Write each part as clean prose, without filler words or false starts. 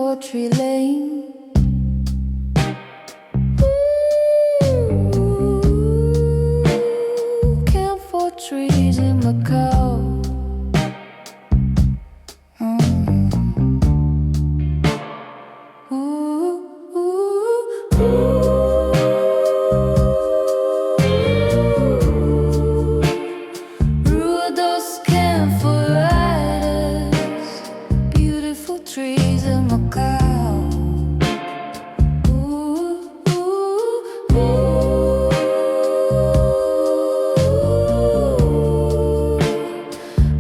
Camphor Lane. Camphor trees in Macau. Trees in Macau.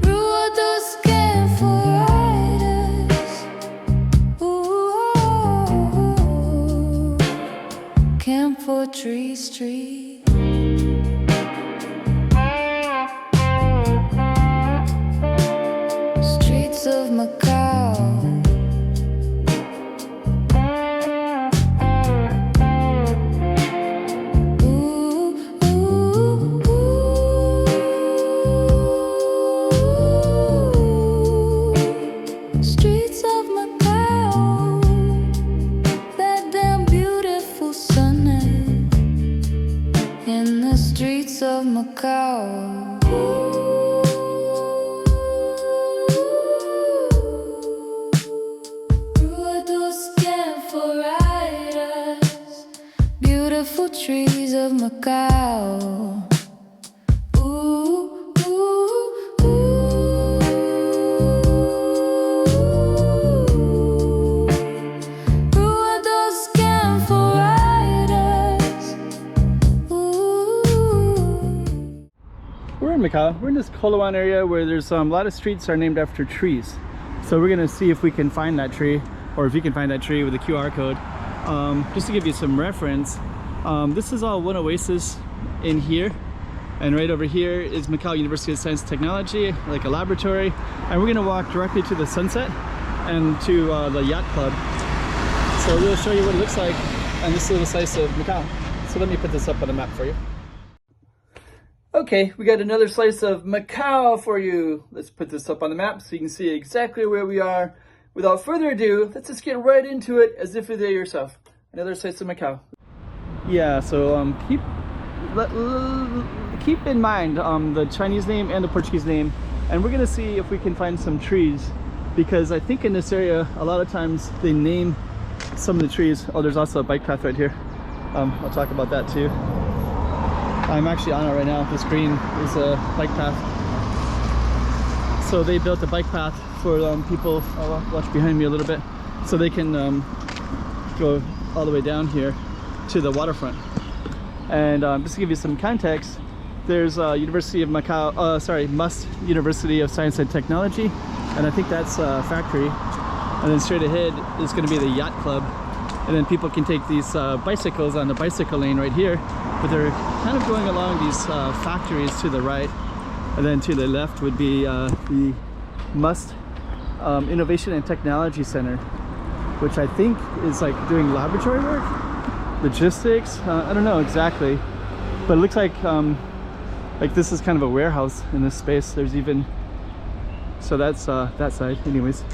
Rua dos Canforeiras. Camphor Street. Streets of Macau. Streets of Macau, that damn beautiful sunny in the streets of Macau. Rua dos Canforeiras, beautiful trees of Macau. We're in Macau. We're in this Koloan area where there's a lot of streets are named after trees. So we're gonna see if we can find that tree, or if you can find that tree with a QR code. Just to give you some reference, this is all one oasis in here, and right over here is Macau University of Science and Technology, like a laboratory, and we're gonna walk directly to the sunset and to the yacht club. So we'll show you what it looks like on this little slice of Macau. So let me put this up on the map for you. Okay, we got another slice of Macau for you. Let's put this up on the map so you can see exactly where we are. Without further ado, let's just get right into it as if you're there yourself. Another slice of Macau. Yeah, so keep in mind the Chinese name and the Portuguese name, and we're gonna see if we can find some trees, because I think in this area a lot of times they name some of the trees. Oh, there's also a bike path right here. I'll talk about that too. I'm actually on it right now. This green is a bike path. So they built a bike path for people, I'll watch behind me a little bit, so they can go all the way down here to the waterfront. And just to give you some context, there's University of Macau, Must University of Science and Technology, and I think that's a factory. And then straight ahead is going to be the yacht club. And then people can take these bicycles on the bicycle lane right here, but they're kind of going along these factories to the right, and then to the left would be the Must Innovation and Technology Center, which I think is like doing laboratory work, logistics, I don't know exactly, but it looks like this is kind of a warehouse in this space. There's even, so that's that side anyways,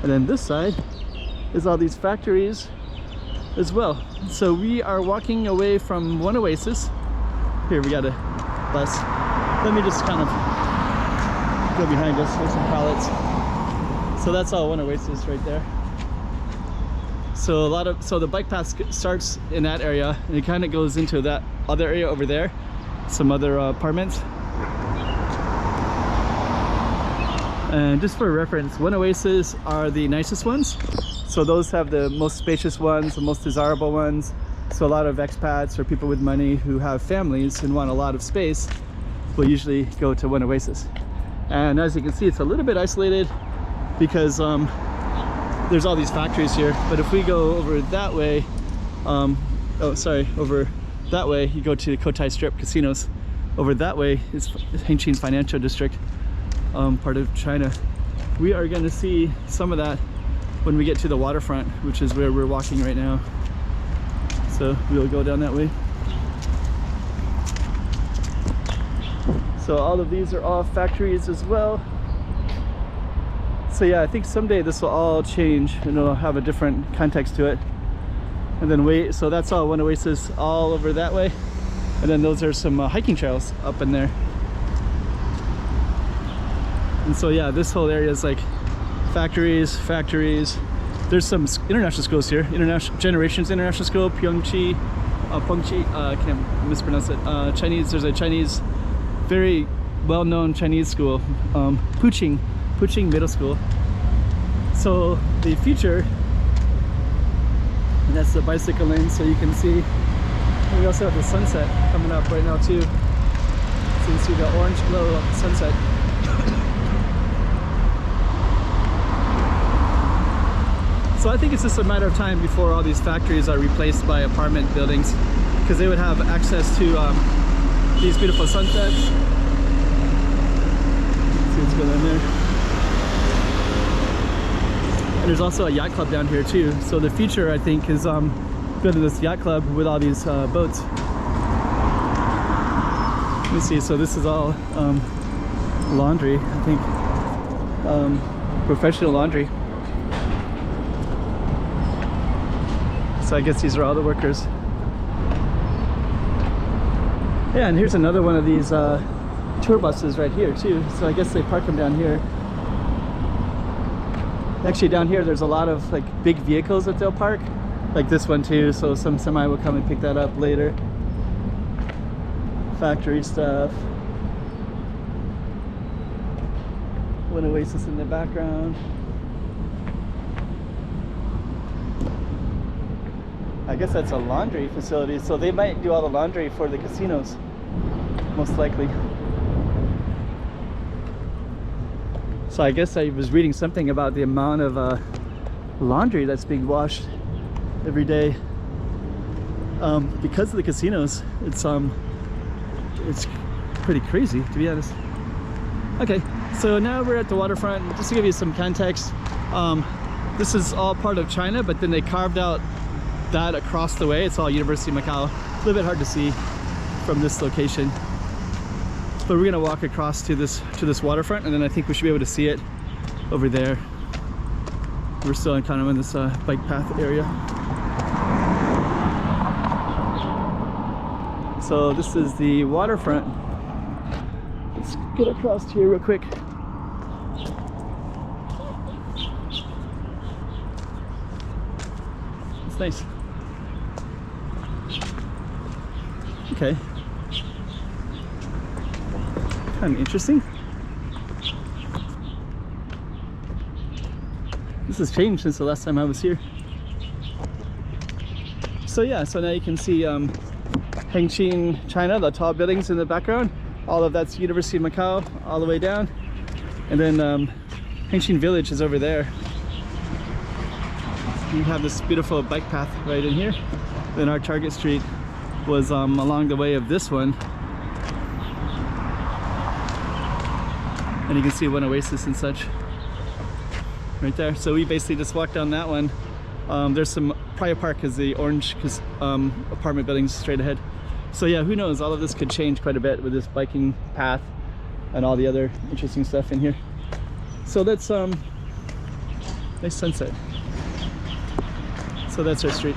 and then this side is all these factories as well. So we are walking away from one oasis. Here we got a bus. Let me just kind of go behind us. There's some pallets. So that's all one oasis right there. So the bike path starts in that area, and it kind of goes into that other area over there, some other apartments. And just for reference, one oasis are the nicest ones. So those have the most spacious ones, the most desirable ones. So a lot of expats or people with money who have families and want a lot of space will usually go to one oasis. And as you can see, it's a little bit isolated because there's all these factories here. But if we go over that way, over that way, you go to the Cotai Strip casinos. Over that way is Hengqin's financial district, part of China. We are going to see some of that when we get to the waterfront, which is where we're walking right now. So we'll go down that way. So all of these are all factories as well. So yeah, I think someday this will all change and it'll have a different context to it. And then wait, so that's all one oasis all over that way. And then those are some hiking trails up in there. And so yeah, this whole area is like factories. There's some international schools here. Generations International School, Pyeongchi, I can't mispronounce it. Chinese, there's a Chinese, very well-known Chinese school, Puqing Middle School. So the future, and that's the bicycle lane, so you can see. And we also have the sunset coming up right now too. So you can see the orange glow of the sunset. So I think it's just a matter of time before all these factories are replaced by apartment buildings, because they would have access to these beautiful sunsets. Let's see what's going on there. And there's also a yacht club down here too. So the future, I think, is building this yacht club with all these boats. Let me see. So this is all laundry, I think, professional laundry. So I guess these are all the workers. Yeah, and here's another one of these tour buses right here too. So I guess they park them down here. Actually down here there's a lot of like big vehicles that they'll park. Like this one too, so some semi will come and pick that up later. Factory stuff. One oasis in the background. I guess that's a laundry facility, so they might do all the laundry for the casinos, most likely. So I guess I was reading something about the amount of laundry that's being washed every day because of the casinos. It's pretty crazy, to be honest. Okay, so now we're at the waterfront. Just to give you some context, this is all part of China, but then they carved out that across the way. It's all University of Macau. A little bit hard to see from this location, but we're gonna walk across to this waterfront, and then I think we should be able to see it over there. We're still in kind of in this bike path area. So this is the waterfront. Let's get across here real quick. It's nice. Okay. Kind of interesting. This has changed since the last time I was here. So yeah, so now you can see Hengqin, China, the tall buildings in the background. All of that's University of Macau, all the way down. And then Hengqin Village is over there. You have this beautiful bike path right in here. Then our target street was along the way of this one. And you can see one oasis and such right there. So we basically just walked down that one. There's some Pryor Park is the orange apartment buildings straight ahead. So yeah, who knows, all of this could change quite a bit with this biking path and all the other interesting stuff in here. So that's nice sunset. So that's our street.